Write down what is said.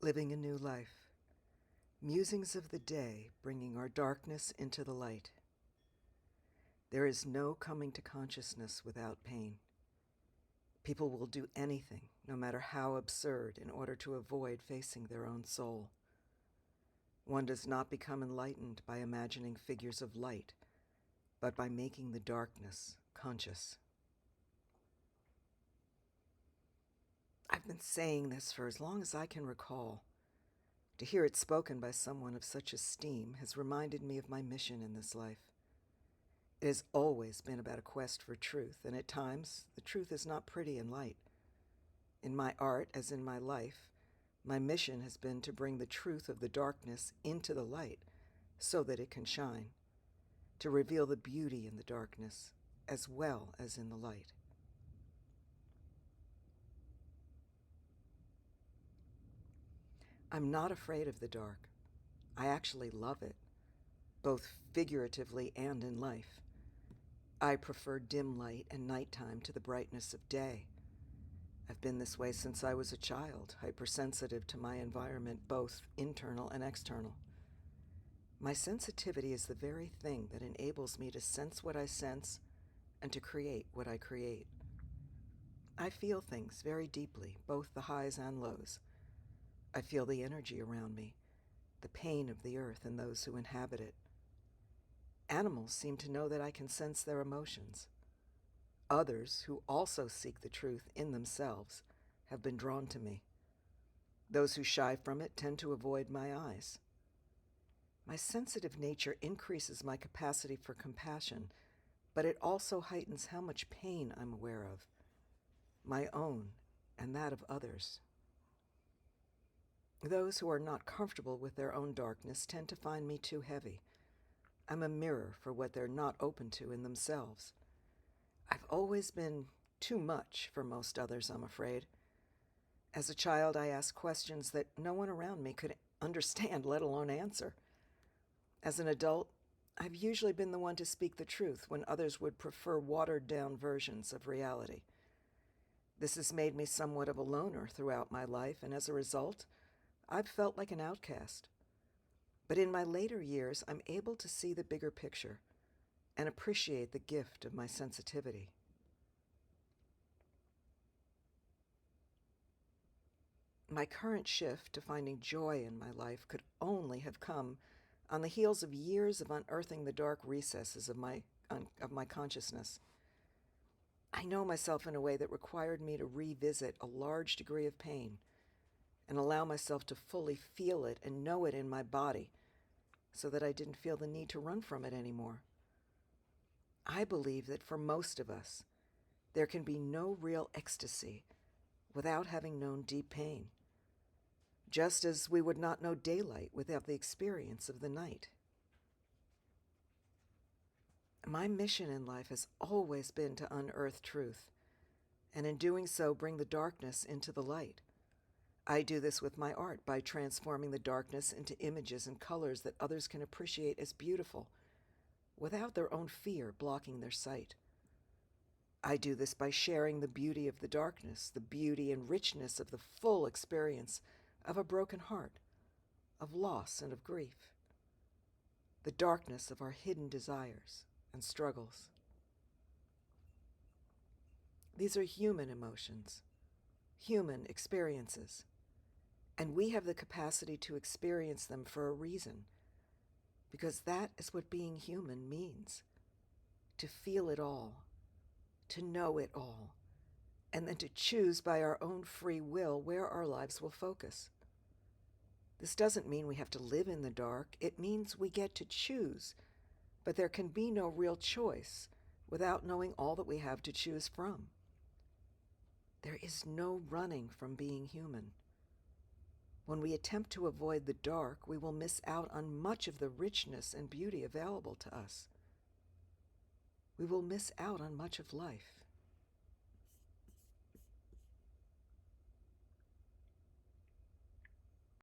Living a New Life. Musings of the Day, bringing our darkness into the light. There is no coming to consciousness without pain. People will do anything, no matter how absurd, in order to avoid facing their own soul. One does not become enlightened by imagining figures of light, but by making the darkness conscious. I've been saying this for as long as I can recall. To hear it spoken by someone of such esteem has reminded me of my mission in this life. It has always been about a quest for truth, and at times the truth is not pretty and light. In my art, as in my life, my mission has been to bring the truth of the darkness into the light so that it can shine, to reveal the beauty in the darkness as well as in the light. I'm not afraid of the dark. I actually love it, both figuratively and in life. I prefer dim light and nighttime to the brightness of day. I've been this way since I was a child, hypersensitive to my environment, both internal and external. My sensitivity is the very thing that enables me to sense what I sense and to create what I create. I feel things very deeply, both the highs and lows. I feel the energy around me, the pain of the earth and those who inhabit it. Animals seem to know that I can sense their emotions. Others, who also seek the truth in themselves, have been drawn to me. Those who shy from it tend to avoid my eyes. My sensitive nature increases my capacity for compassion, but it also heightens how much pain I'm aware of, my own and that of others. Those who are not comfortable with their own darkness tend to find me too heavy. I'm a mirror for what they're not open to in themselves. I've always been too much for most others, I'm afraid. As a child, I asked questions that no one around me could understand, let alone answer. As an adult, I've usually been the one to speak the truth when others would prefer watered-down versions of reality. This has made me somewhat of a loner throughout my life, and as a result, I've felt like an outcast. But in my later years, I'm able to see the bigger picture and appreciate the gift of my sensitivity. My current shift to finding joy in my life could only have come on the heels of years of unearthing the dark recesses of my consciousness. I know myself in a way that required me to revisit a large degree of pain and allow myself to fully feel it and know it in my body so that I didn't feel the need to run from it anymore. I believe that for most of us, there can be no real ecstasy without having known deep pain, just as we would not know daylight without the experience of the night. My mission in life has always been to unearth truth, and in doing so, bring the darkness into the light. I do this with my art by transforming the darkness into images and colors that others can appreciate as beautiful, without their own fear blocking their sight. I do this by sharing the beauty of the darkness, the beauty and richness of the full experience of a broken heart, of loss and of grief, the darkness of our hidden desires and struggles. These are human emotions, human experiences, and we have the capacity to experience them for a reason, because that is what being human means, to feel it all, to know it all, and then to choose by our own free will where our lives will focus. This doesn't mean we have to live in the dark. It means we get to choose, but there can be no real choice without knowing all that we have to choose from. There is no running from being human. When we attempt to avoid the dark, we will miss out on much of the richness and beauty available to us. We will miss out on much of life.